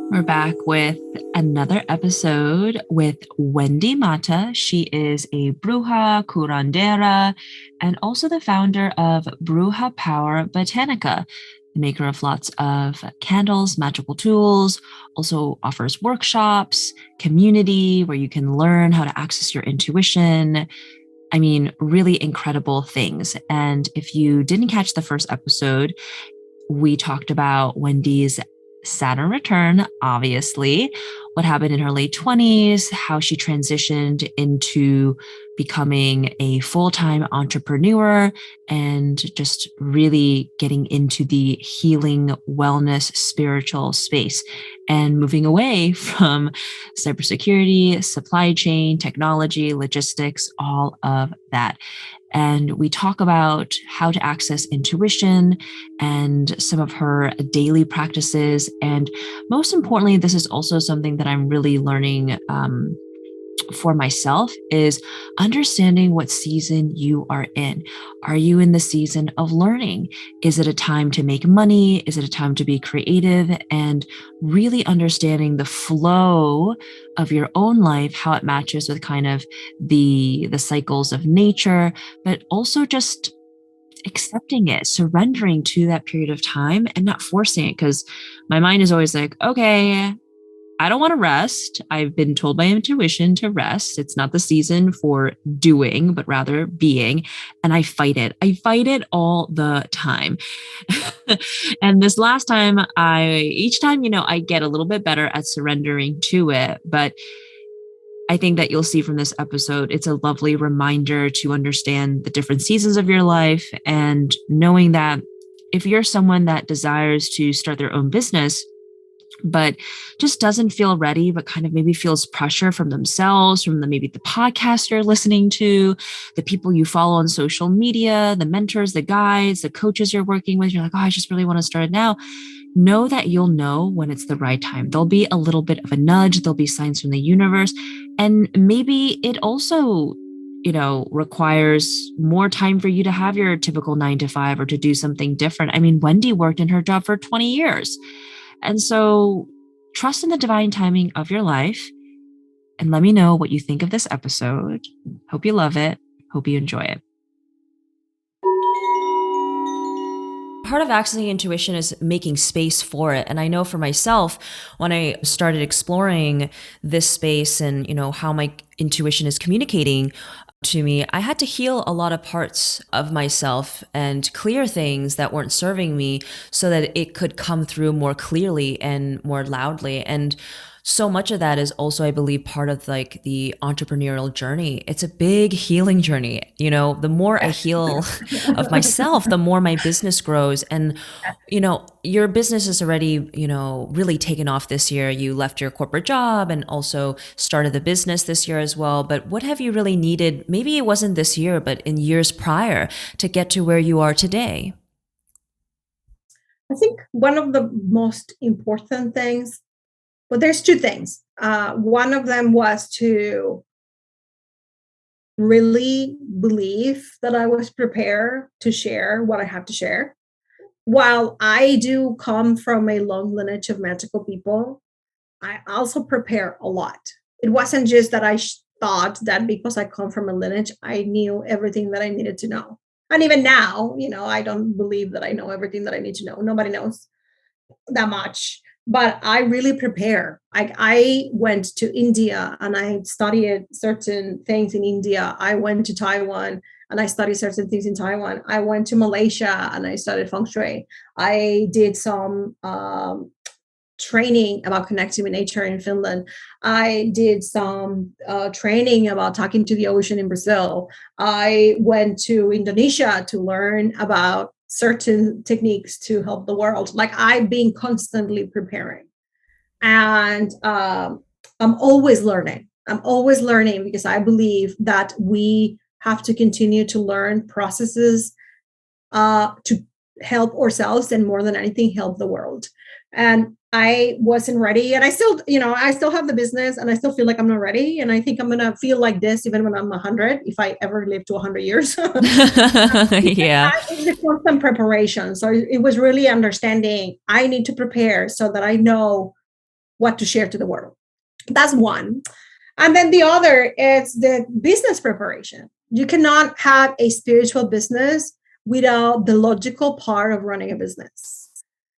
We're back with another episode with Wendy Mata. She is a Bruja Curandera and also the founder of Bruja Power Botanica, the maker of lots of candles, magical tools, also offers workshops, community where you can learn how to access your intuition. I mean, really incredible things. And if you didn't catch the first episode, we talked about Wendy's Saturn return, obviously, what happened in her late 20s, how she transitioned into becoming a full time entrepreneur, and just really getting into the healing, wellness, spiritual space and moving away from cybersecurity, supply chain, technology, logistics, all of that. And we talk about how to access intuition and some of her daily practices. And most importantly, this is also something that I'm really learning for myself is understanding what season you are in. Are you in the season of learning? Is it a time to make money? Is it a time to be creative? And really understanding the flow of your own life, how it matches with kind of the cycles of nature, but also just accepting it, surrendering to that period of time and not forcing it. Because my mind is always like, okay, I don't want to rest. I've been told by intuition to rest. It's not the season for doing, but rather being. And I fight it. I fight it all the time. And this last time, each time, I get a little bit better at surrendering to it. But I think that you'll see from this episode, it's a lovely reminder to understand the different seasons of your life and knowing that if you're someone that desires to start their own business, but just doesn't feel ready, but kind of maybe feels pressure from themselves, from maybe the podcast you're listening to, the people you follow on social media, the mentors, the guides, the coaches you're working with. You're like, oh, I just really want to start it now. Know that you'll know when it's the right time. There'll be a little bit of a nudge. There'll be signs from the universe. And maybe it also requires more time for you to have your typical 9 to 5 or to do something different. I mean, Wendy worked in her job for 20 years. And so trust in the divine timing of your life and let me know what you think of this episode. Hope you love it. Hope you enjoy it. Part of accessing intuition is making space for it. And I know for myself, when I started exploring this space and, how my intuition is communicating to me, I had to heal a lot of parts of myself and clear things that weren't serving me so that it could come through more clearly and more loudly. And so much of that is also, I believe, part of like the entrepreneurial journey. It's a big healing journey. The more I heal of myself, the more my business grows. And, your business is already, really taken off this year. You left your corporate job and also started the business this year as well. But what have you really needed? Maybe it wasn't this year, but in years prior to get to where you are today? I think one of the most important things, well, there's two things. One of them was to really believe that I was prepared to share what I have to share. While I do come from a long lineage of magical people, I also prepare a lot. It wasn't just that I thought that because I come from a lineage, I knew everything that I needed to know. And even now, I don't believe that I know everything that I need to know. Nobody knows that much, but I really prepare. I went to India and I studied certain things in India. I went to Taiwan and I studied certain things in Taiwan. I went to Malaysia and I studied feng shui. I did some training about connecting with nature in Finland. I did some training about talking to the ocean in Brazil. I went to Indonesia to learn about certain techniques to help the world. Like I've been constantly preparing. And I'm always learning. I'm always learning because I believe that we have to continue to learn processes to help ourselves and more than anything, help the world. And I wasn't ready. And I still have the business and I still feel like I'm not ready. And I think I'm going to feel like this even when I'm 100, if I ever live to 100 years. Yeah. It was some preparation. So it was really understanding I need to prepare so that I know what to share to the world. That's one. And then the other is the business preparation. You cannot have a spiritual business without the logical part of running a business.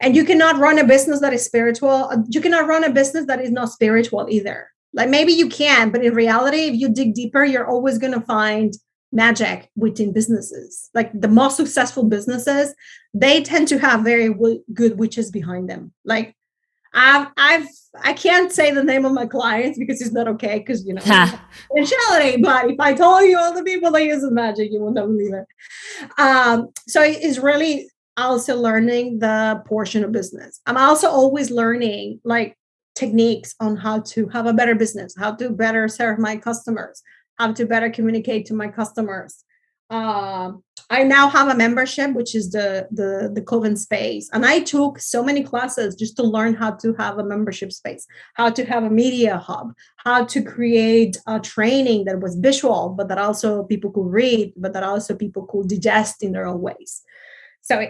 And you cannot run a business that is spiritual. You cannot run a business that is not spiritual either. Like maybe you can, but in reality, if you dig deeper, you're always going to find magic within businesses. Like the most successful businesses, they tend to have very good witches behind them. Like I can't say the name of my clients because it's not okay because confidentiality. But if I told you all the people that use magic, you wouldn't believe it. So it's really also learning the portion of business. I'm also always learning like techniques on how to have a better business, how to better serve my customers, how to better communicate to my customers. I now have a membership, which is the Coven space. And I took so many classes just to learn how to have a membership space, how to have a media hub, how to create a training that was visual, but that also people could read, but that also people could digest in their own ways. So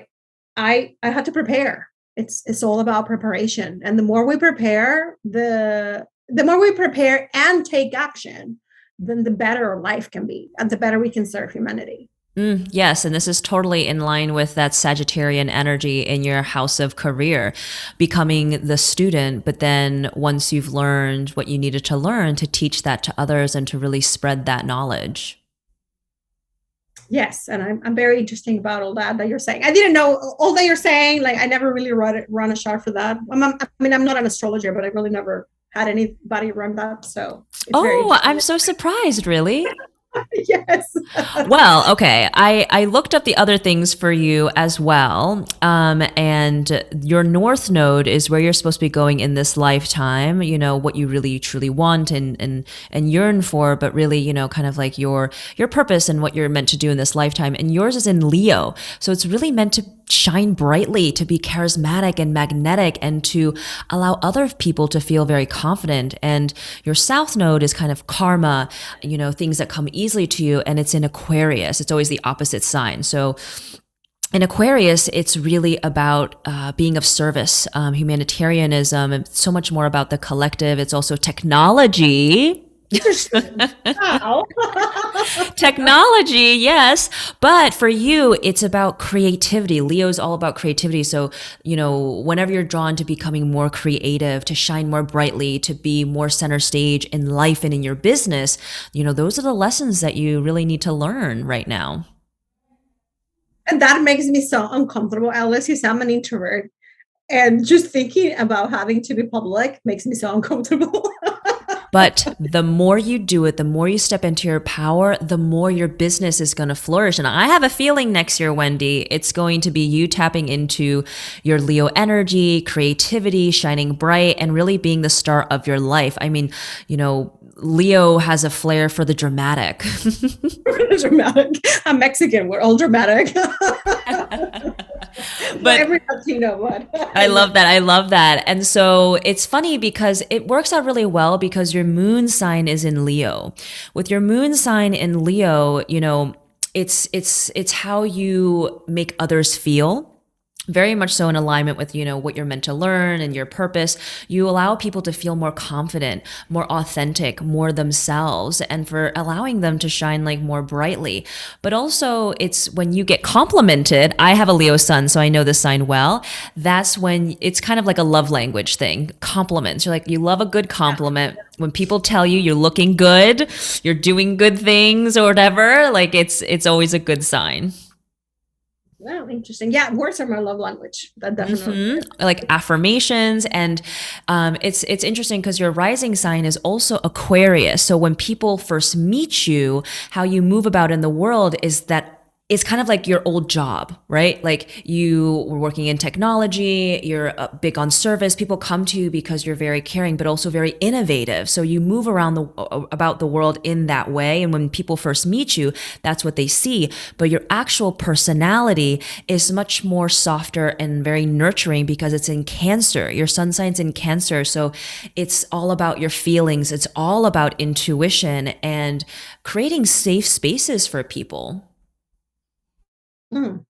I had to prepare. It's all about preparation. And the more we prepare, the more we prepare and take action, then the better life can be and the better we can serve humanity. Yes, and this is totally in line with that Sagittarian energy in your house of career, becoming the student, but then once you've learned what you needed to learn, to teach that to others and to really spread that knowledge. Yes, and I'm very interesting about all that you're saying. I didn't know all that you're saying. Like I never really run a chart for that. I mean, I'm not an astrologer, but I really never had anybody run that. So it's very Oh, interesting. I'm so surprised, really. Yes. Well, okay. I looked up the other things for you as well. And your North Node is where you're supposed to be going in this lifetime, what you really truly want and yearn for, but really, kind of like your purpose and what you're meant to do in this lifetime. And yours is in Leo. So it's really meant to shine brightly, to be charismatic and magnetic, and to allow other people to feel very confident. And your South Node is kind of karma, things that come easily to you, and it's in Aquarius. It's always the opposite sign. So in Aquarius, it's really about being of service, humanitarianism, and so much more about the collective. It's also technology. Interesting. Wow. Technology, yes. But for you, it's about creativity. Leo's all about creativity. So, whenever you're drawn to becoming more creative, to shine more brightly, to be more center stage in life and in your business, those are the lessons that you really need to learn right now. And that makes me so uncomfortable, Alice, because I'm an introvert. And just thinking about having to be public makes me so uncomfortable. But the more you do it, the more you step into your power, the more your business is going to flourish. And I have a feeling next year, Wendy, it's going to be you tapping into your Leo energy, creativity, shining bright, and really being the star of your life. I mean, Leo has a flair for the dramatic. Dramatic. I'm Mexican. We're all dramatic. But every Latino one. I love that. I love that. And so it's funny because it works out really well because your moon sign is in Leo. With your moon sign in Leo, it's how you make others feel. Very much so in alignment with, what you're meant to learn and your purpose. You allow people to feel more confident, more authentic, more themselves, and for allowing them to shine like more brightly. But also it's when you get complimented. I have a Leo sun, so I know this sign well. That's when it's kind of like a love language thing. Compliments. You're like, you love a good compliment. When people tell you you're looking good, you're doing good things or whatever, like it's always a good sign. Wow, interesting. Yeah, words are my love language. That definitely is. Like affirmations, and it's interesting because your rising sign is also Aquarius. So when people first meet you, how you move about in the world is that it's kind of like your old job, right? Like you were working in technology, you're big on service. People come to you because you're very caring, but also very innovative. So you move around about the world in that way. And when people first meet you, that's what they see. But your actual personality is much more softer and very nurturing because it's in Cancer. Your sun sign's in Cancer. So it's all about your feelings. It's all about intuition and creating safe spaces for people. Mm,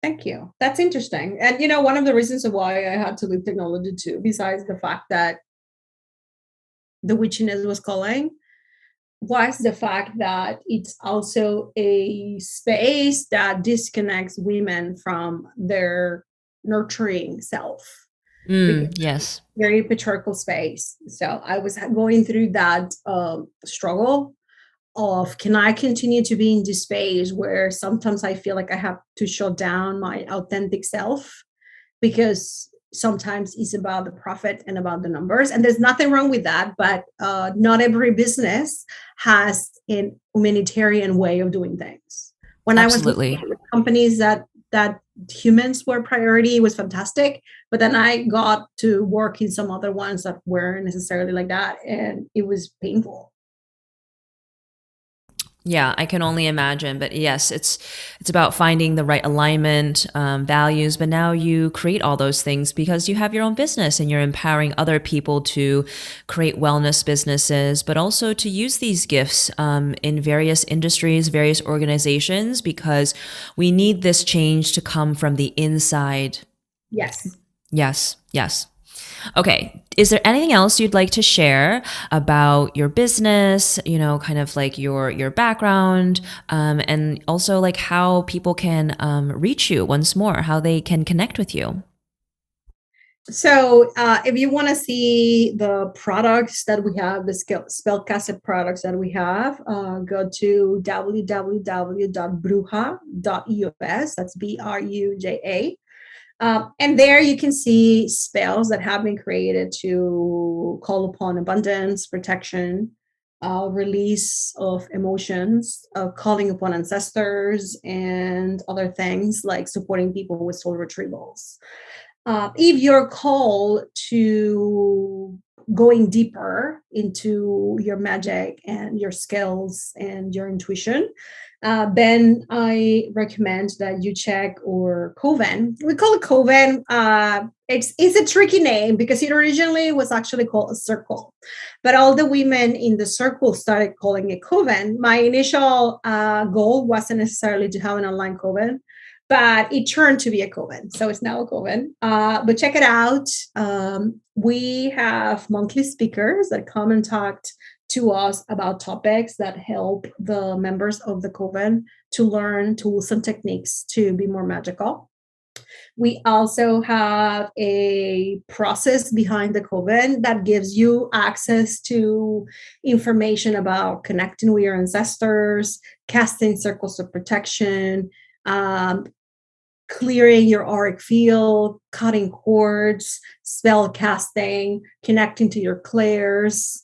thank you. That's interesting. And one of the reasons why I had to leave technology too, besides the fact that the witchiness was calling, was the fact that it's also a space that disconnects women from their nurturing self, because Yes. very patriarchal space. So I was going through that struggle of, can I continue to be in this space where sometimes I feel like I have to shut down my authentic self, because sometimes it's about the profit and about the numbers, and there's nothing wrong with that, but not every business has a humanitarian way of doing things. When I was Absolutely. looking at companies that humans were priority, it was fantastic, but then I got to work in some other ones that weren't necessarily like that, and it was painful. Yeah, I can only imagine. But yes, it's about finding the right alignment, values. But now you create all those things because you have your own business and you're empowering other people to create wellness businesses, but also to use these gifts in various industries, various organizations, because we need this change to come from the inside. Yes. Yes, yes. Okay. Is there anything else you'd like to share about your business, kind of like your background, and also like how people can reach you once more, how they can connect with you? So, if you want to see the products that we have, the spellcasted products that we have, go to www.bruja.us. That's Bruja. And there you can see spells that have been created to call upon abundance, protection, release of emotions, calling upon ancestors, and other things like supporting people with soul retrievals. If you're called to going deeper into your magic and your skills and your intuition, then I recommend that you check or coven. We call it coven. It's a tricky name because it originally was actually called a circle, but all the women in the circle started calling it coven. My initial goal wasn't necessarily to have an online coven, but it turned to be a coven. So it's now a coven. But check it out. We have monthly speakers that come and talk to us about topics that help the members of the coven to learn tools and techniques to be more magical. We also have a process behind the coven that gives you access to information about connecting with your ancestors, casting circles of protection, um, clearing your auric field, cutting cords, spell casting, connecting to your clairs,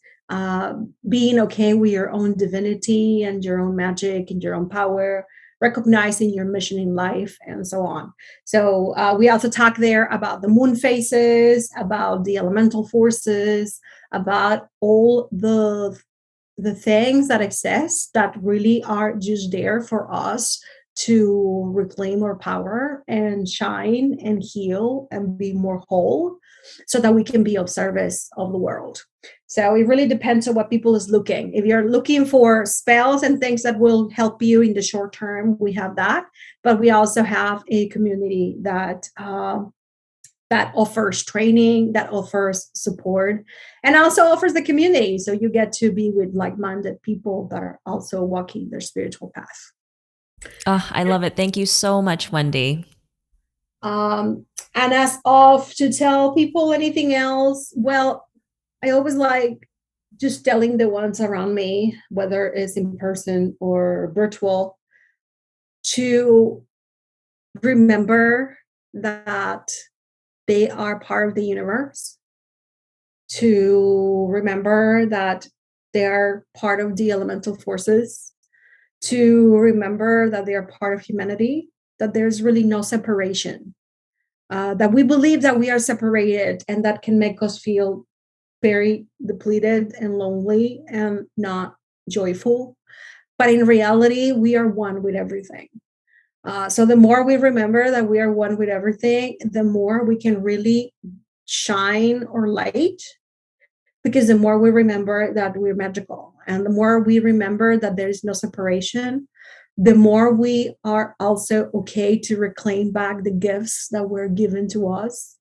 being okay with your own divinity and your own magic and your own power, recognizing your mission in life, and so on. So we also talk there about the moon phases, about the elemental forces, about all the things that exist that really are just there for us to reclaim our power and shine and heal and be more whole, so that we can be of service of the world. So it really depends on what people is looking. If you're looking for spells and things that will help you in the short term, we have that, but we also have a community that offers training, that offers support, and also offers the community. So you get to be with like minded people that are also walking their spiritual path. Oh, I love it. Thank you so much, Wendy. Um, and as of to tell people anything else, well, I always like just telling the ones around me, whether it's in person or virtual, to remember that they are part of the universe, to remember that they're part of the elemental forces, to remember that they are part of humanity, that there's really no separation, that we believe that we are separated, and that can make us feel very depleted and lonely and not joyful. But in reality, we are one with everything. So the more we remember that we are one with everything, the more we can really shine or light, because the more we remember that we're magical and the more we remember that there is no separation, the more we are also okay to reclaim back the gifts that were given to us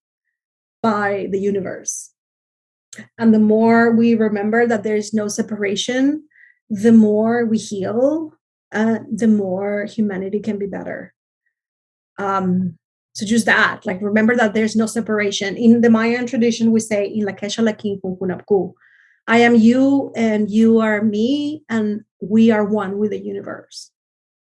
by the universe. And the more we remember that there's no separation, the more we heal, the more humanity can be better. Um, so just that, like, remember that there's no separation. In the Mayan tradition, we say, "In la kesha la kin kun kunapku." I am you and you are me, and we are one with the universe.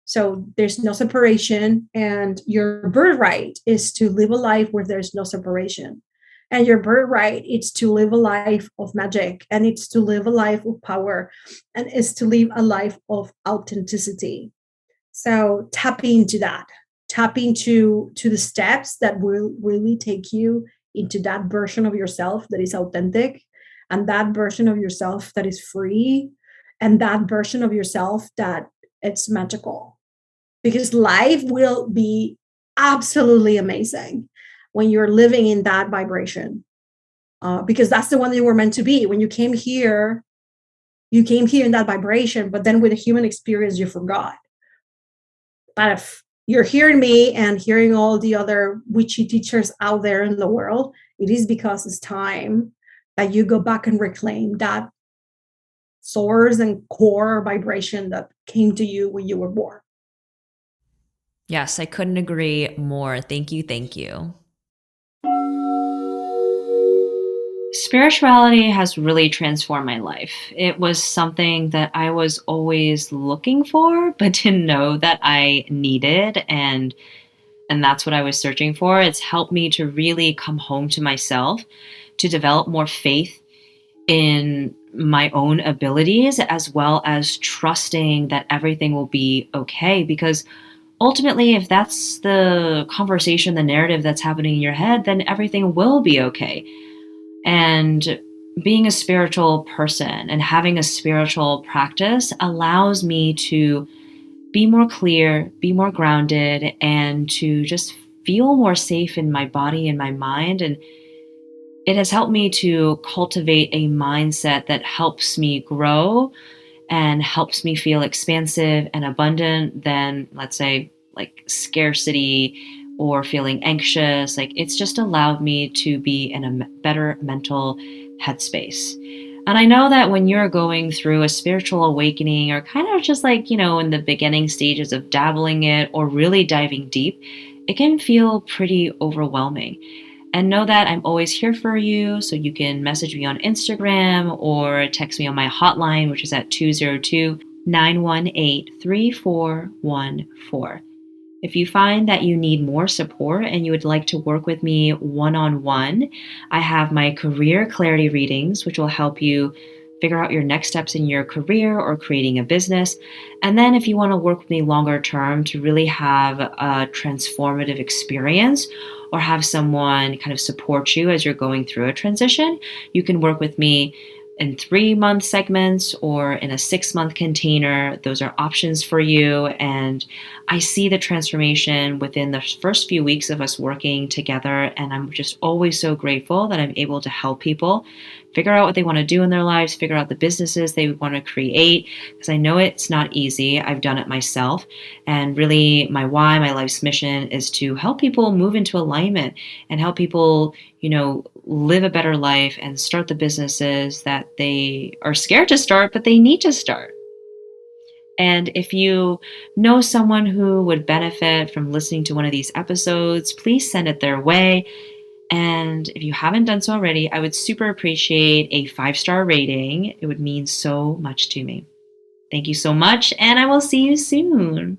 So there's no separation, and your birthright is to live a life where there's no separation. And your birthright is to live a life of magic, and it's to live a life of power, and it's to live a life of authenticity. So tap into that. Tap into to the steps that will really take you into that version of yourself that is authentic, and that version of yourself that is free, and that version of yourself that it's magical, because life will be absolutely amazing when you're living in that vibration, because that's the one that you were meant to be. When you came here in that vibration, but then with a human experience you forgot. But if you're hearing me and hearing all the other witchy teachers out there in the world, it is because it's time that you go back and reclaim that source and core vibration that came to you when you were born. Yes, I couldn't agree more. Thank you. Thank you. Spirituality has really transformed my life. It was something that I was always looking for, but didn't know that I needed. And that's what I was searching for. It's helped me to really come home to myself, to develop more faith in my own abilities, as well as trusting that everything will be okay. Because ultimately, if that's the conversation, the narrative that's happening in your head, then everything will be okay. And being a spiritual person and having a spiritual practice allows me to be more clear, be more grounded, and to just feel more safe in my body and my mind. And it has helped me to cultivate a mindset that helps me grow and helps me feel expansive and abundant than, let's say, like scarcity or feeling anxious. Like, it's just allowed me to be in a better mental headspace. And I know that when you're going through a spiritual awakening or kind of just like, in the beginning stages of dabbling it or really diving deep, it can feel pretty overwhelming. And know that I'm always here for you. So you can message me on Instagram or text me on my hotline, which is at 202-918-3414. If you find that you need more support and you would like to work with me one-on-one, I have my career clarity readings, which will help you figure out your next steps in your career or creating a business. And then if you want to work with me longer term to really have a transformative experience or have someone kind of support you as you're going through a transition, you can work with me in 3-month segments or in a 6-month container. Those are options for you. And I see the transformation within the first few weeks of us working together. And I'm just always so grateful that I'm able to help people figure out what they want to do in their lives, figure out the businesses they want to create, because I know it's not easy. I've done it myself. And really, my why, my life's mission is to help people move into alignment and help people, live a better life and start the businesses that they are scared to start, but they need to start. And if you know someone who would benefit from listening to one of these episodes, please send it their way. And if you haven't done so already, I would super appreciate a 5-star rating. It would mean so much to me. Thank you so much, and I will see you soon.